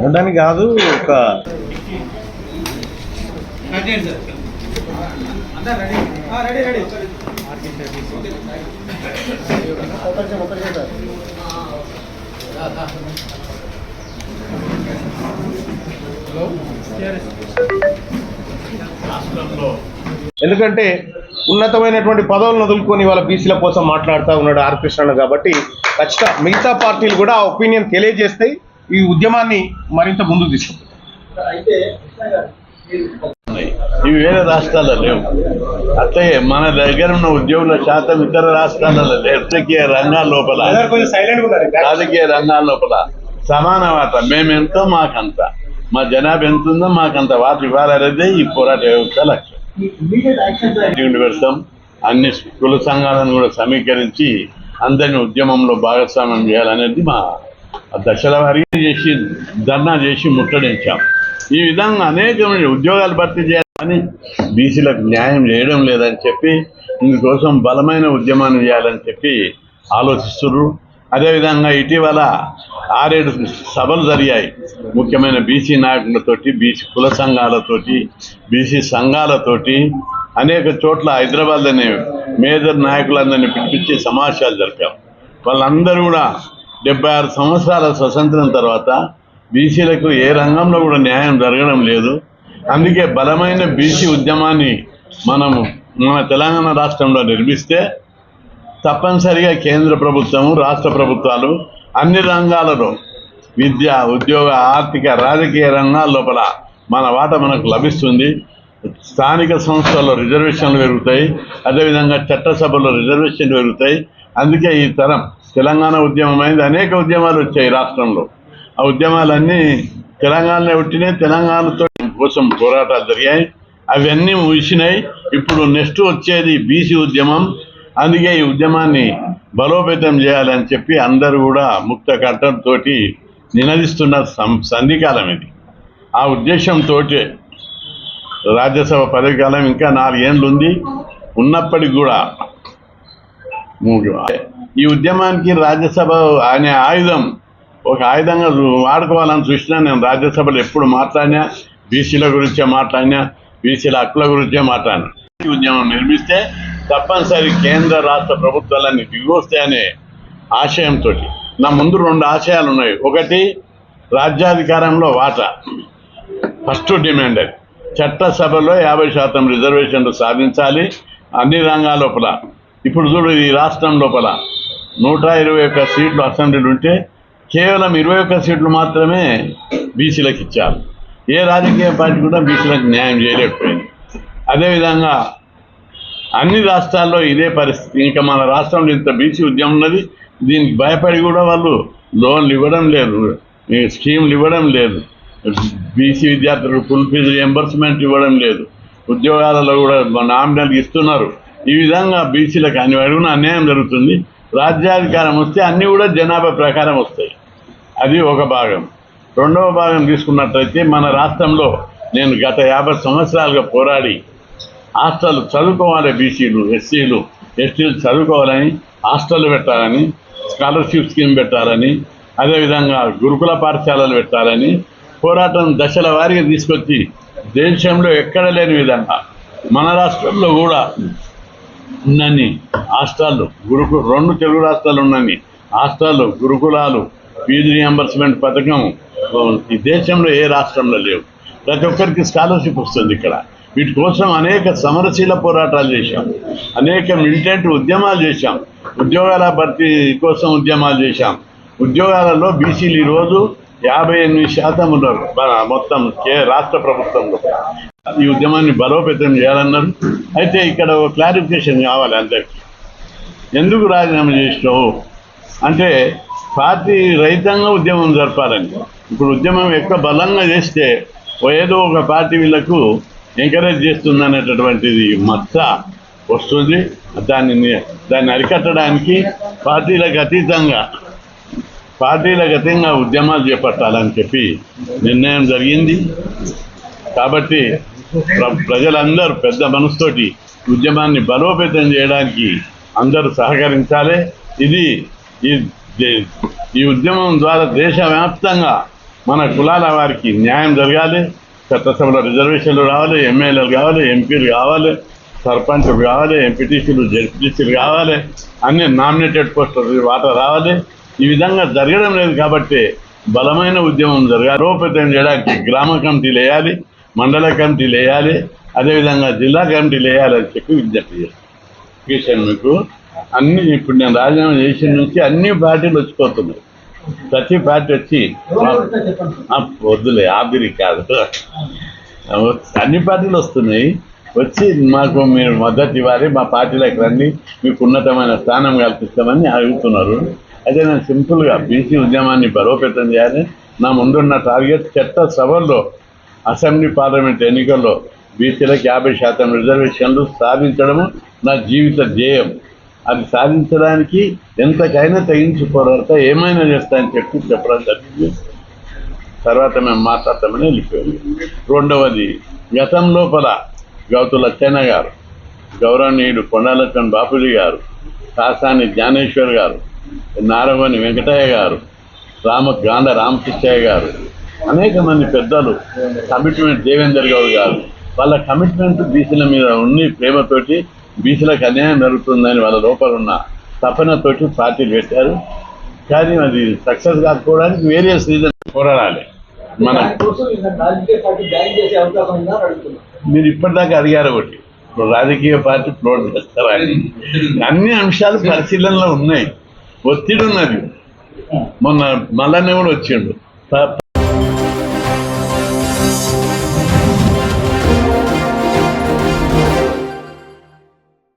ఉండడానికి కాదు ఒక ఎందుకంటే ఉన్నతమైనటువంటి పదవులను వదులుకొని వాళ్ళ బీసీల కోసం మాట్లాడుతూ ఉన్నాడు ఆర్ కృష్ణ కాబట్టి ఖచ్చితంగా మిగతా పార్టీలు కూడా ఆ ఒపీనియన్ తెలియజేస్తాయి, ఈ ఉద్యమాన్ని మరింత ముందుకు తీసుకుంటాయి. ఇవి వేరే రాష్ట్రాల్లో లేవు. అట్లే మన దగ్గర ఉన్న ఉద్యోగుల శాతం ఇతర రాష్ట్రాలలో రాజకీయ రంగాల లోపల రాజకీయ రంగాల లోపల సమాన వాటా మేమెంతో మాకంత, మా జనాభా ఎంత ఉందో మాకంత వాటి ఇవ్వాలనేదే ఈ పోరాట వ్యవస్థ లక్ష్యం. పెడతాం, అన్ని కుల సంఘాలను కూడా సమీకరించి అందరినీ ఉద్యమంలో భాగస్వామ్యం చేయాలనేది మా దశల వారీగా చేసి ధర్నా చేసి ముట్టడించాం. ఈ విధంగా అనేకమైన ఉద్యోగాలు భర్తీ చేయాలని, బీసీలకు న్యాయం చేయడం లేదని చెప్పి ఇందుకోసం బలమైన ఉద్యమాన్ని చేయాలని చెప్పి ఆలోచిస్తున్నారు. అదేవిధంగా ఇటీవల 6-7 సభలు జరిగాయి ముఖ్యమైన బీసీ నాయకులతోటి, బీసీ కుల సంఘాలతోటి, బీసీ సంఘాలతోటి. అనేక చోట్ల హైదరాబాద్లోనే మేజర్ నాయకులందరినీ పిలిపించి సమావేశాలు జరిపాం. వాళ్ళందరూ కూడా 76 సంవత్సరాల స్వతంత్రం తర్వాత బీసీలకు ఏ రంగంలో కూడా న్యాయం జరగడం లేదు. అందుకే బలమైన బీసీ ఉద్యమాన్ని మన తెలంగాణ రాష్ట్రంలో నిర్మిస్తే తప్పనిసరిగా కేంద్ర ప్రభుత్వము, రాష్ట్ర ప్రభుత్వాలు అన్ని రంగాలలో విద్య, ఉద్యోగ, ఆర్థిక, రాజకీయ రంగాల లోపల మన వాటా మనకు లభిస్తుంది. స్థానిక సంస్థల్లో రిజర్వేషన్లు పెరుగుతాయి, అదేవిధంగా చట్టసభల్లో రిజర్వేషన్లు పెరుగుతాయి. అందుకే ఈ తరం తెలంగాణ ఉద్యమం అయింది. అనేక ఉద్యమాలు వచ్చాయి రాష్ట్రంలో. ఆ ఉద్యమాలన్నీ తెలంగాణలో పుట్టినాయి, తెలంగాణతో కోసం పోరాటాలు జరిగాయి, అవన్నీ ముగిసినాయి. ఇప్పుడు నెక్స్ట్ వచ్చేది బీసీ ఉద్యమం. అందుకే ఈ ఉద్యమాన్ని బలోపేతం చేయాలని చెప్పి అందరూ కూడా ముక్త కంఠంతో నినదిస్తున్న సంధికాలం ఇది. ఆ ఉద్దేశంతో రాజ్యసభ పదవి కాలం ఇంకా 4 ఏళ్ళు ఉంది. ఉన్నప్పటికీ కూడా ఈ ఉద్యమానికి రాజ్యసభ అనే ఆయుధం ఒక ఆయుధంగా వాడుకోవాలని చూసినా నేను రాజ్యసభలో ఎప్పుడు మాట్లాడినా బీసీల గురించే మాట్లాడినా, బీసీల హక్కుల గురించే మాట్లాడినా. ఈ ఉద్యమం నిర్మిస్తే తప్పనిసరి కేంద్ర రాష్ట్ర ప్రభుత్వాలన్నీ దిగొస్తాయనే ఆశయంతో నా ముందు 2 ఆశయాలు ఉన్నాయి. ఒకటి, రాజ్యాధికారంలో వాటా. ఫస్ట్ డిమాండ్ అది చట్టసభలో 50% రిజర్వేషన్లు సాధించాలి అన్ని రంగాల లోపల. ఇప్పుడు చూడు, ఈ రాష్ట్రం లోపల 121 సీట్లు అసెంబ్లీలు ఉంటే కేవలం 21 సీట్లు మాత్రమే బీసీలకు ఇచ్చారు. ఏ రాజకీయ పార్టీ కూడా బీసీలకు న్యాయం చేయలేకపోయింది. అదేవిధంగా అన్ని రాష్ట్రాల్లో ఇదే పరిస్థితి. ఇంకా మన రాష్ట్రంలో ఇంత బీసీ ఉద్యమం ఉన్నది, దీనికి భయపడి కూడా వాళ్ళు లోన్లు ఇవ్వడం లేదు, స్కీమ్లు ఇవ్వడం లేదు, బీసీ విద్యార్థులకు ఫుల్ ఫీజు రియంబర్స్మెంట్ ఇవ్వడం లేదు, ఉద్యోగాలలో కూడా నామినల్గా ఇస్తున్నారు. ఈ విధంగా బీసీలకు అన్ని అడుగున అన్యాయం జరుగుతుంది. రాజ్యాధికారం వస్తే అన్నీ కూడా జనాభా ప్రకారం వస్తాయి. అది ఒక భాగం. రెండవ భాగం తీసుకున్నట్లయితే మన రాష్ట్రంలో నేను గత 50 సంవత్సరాలుగా పోరాడి హాస్టల్ చదువుకోవాలి, బీసీలు, ఎస్సీలు, ఎస్టీలు చదువుకోవాలని హాస్టళ్ళు పెట్టాలని, స్కాలర్షిప్ స్కీమ్ పెట్టాలని, అదేవిధంగా గురుకుల పాఠశాలలు పెట్టాలని పోరాటం దశల వారీగా తీసుకొచ్చి దేశంలో ఎక్కడ లేని విధంగా మన రాష్ట్రంలో కూడా ఉన్నన్ని హాస్టళ్ళు, 2 తెలుగు రాష్ట్రాలు ఉన్నన్ని హాస్టళ్ళు, గురుకులాలు, ఫీజు రియంబర్స్మెంట్ పథకం ఈ దేశంలో ఏ రాష్ట్రంలో లేవు. ప్రతి ఒక్కరికి స్కాలర్షిప్ వస్తుంది ఇక్కడ. వీటి కోసం అనేక సమరశీల పోరాటాలు చేశాం, అనేక మిలిటెంట్ ఉద్యమాలు చేశాం, ఉద్యోగాల భర్తీ కోసం ఉద్యమాలు చేశాం. ఉద్యోగాలలో బీసీలు ఈరోజు 58% ఉన్నారు మొత్తం రాష్ట్ర ప్రభుత్వంలో. ఈ ఉద్యమాన్ని బలోపేతం చేయాలన్నారు. అయితే ఇక్కడ ఒక క్లారిఫికేషన్ కావాలి అందరికీ. ఎందుకు రాజీనామా చేసినావు అంటే పార్టీ రహితంగా ఉద్యమం జరపాలని. ఇప్పుడు ఉద్యమం ఎక్కువ బలంగా చేస్తే ఏదో ఒక పార్టీ వీళ్ళకు ఎంకరేజ్ చేస్తుంది అనేటటువంటిది మచ్చ వస్తుంది. దాన్ని అరికట్టడానికి పార్టీలకు అతీతంగా ఉద్యమాలు చేపట్టాలని చెప్పి నిర్ణయం జరిగింది. కాబట్టి ప్రజలందరూ పెద్ద మనసుతోటి ఉద్యమాన్ని బలోపేతం చేయడానికి అందరూ సహకరించాలి. ఈ ఉద్యమం ద్వారా దేశవ్యాప్తంగా మన కులాల వారికి న్యాయం జరగాలి, చట్టసభలో రిజర్వేషన్లు రావాలి, ఎమ్మెల్యేలు కావాలి, ఎంపీలు కావాలి, సర్పంచులు కావాలి, ఎంపీటీసీలు జెడ్పీటీసీలు కావాలి, అన్ని నామినేటెడ్ పోస్టులు వాటా రావాలి. ఈ విధంగా జరగడం లేదు కాబట్టి బలమైన ఉద్యమం జరగాలి. బలోపేతం చేయడానికి గ్రామ కమిటీలు వేయాలి, మండల కమిటీలు వేయాలి, అదేవిధంగా జిల్లా కమిటీలు వేయాలని చెప్పి విజ్ఞప్తి చేస్తాను. మీకు అన్ని ఇప్పుడు నేను రాజీనామా చేసిన నుంచి అన్ని పార్టీలు వచ్చిపోతున్నాయి. ప్రతి పార్టీ వచ్చి వద్దులే ఆఖరి కాదు, అన్ని పార్టీలు వస్తున్నాయి. వచ్చి మాకు మీరు మద్దతు ఇవ్వాలి, మా పార్టీలకు రండి, మీకు ఉన్నతమైన స్థానం కల్పిస్తామని అడుగుతున్నారు. అయితే నేను సింపుల్గా బీసీ ఉద్యమాన్ని బలోపేతం చేయాలి. నా ముందున్న టార్గెట్ చట్టసభల్లో అసెంబ్లీ పార్లమెంట్ ఎన్నికల్లో బీసీలకు 50% రిజర్వేషన్లు సాధించడము నా జీవిత ధ్యేయం. అది సాధించడానికి ఎంతకైనా తెగించి పోరాడతా, ఏమైనా చేస్తా అని చెప్పడం జరిగింది. తర్వాత మేము మాట్లాడతామని వెళ్ళిపోయాము. రెండవది, గతం లోపల గౌతు లచ్చన్న గారు, గౌరవనీయుడు కొండలచ్చన్ బాపూజీ గారు, కాసాని జ్ఞానేశ్వర్ గారు, నారవని వెంకటయ్య గారు, గాంధ రామకృష్ణయ్య గారు, అనేక మంది పెద్దలు కమిట్మెంట్, దేవేందర్ గౌడ్ గారు, వాళ్ళ కమిట్మెంట్ బీసీల మీద ఉండి ప్రేమతోటి బీసీలకు అన్యాయం జరుగుతుందని వాళ్ళ లోపల ఉన్న తపనతోటి పార్టీలు పెట్టారు. కానీ అది సక్సెస్ కాకపోవడానికి వేరియస్ రీజన్స్ పోరాడాలి. మన మీరు ఇప్పటిదాకా అడిగారు ఒకటి, రాజకీయ పార్టీ ఫ్లోట్ చేస్తారా అని. అన్ని అంశాలు పరిశీలనలో ఉన్నాయి. ఒత్తిడి ఉన్నది. మొన్న మల్లన్న కూడా వచ్చిండు.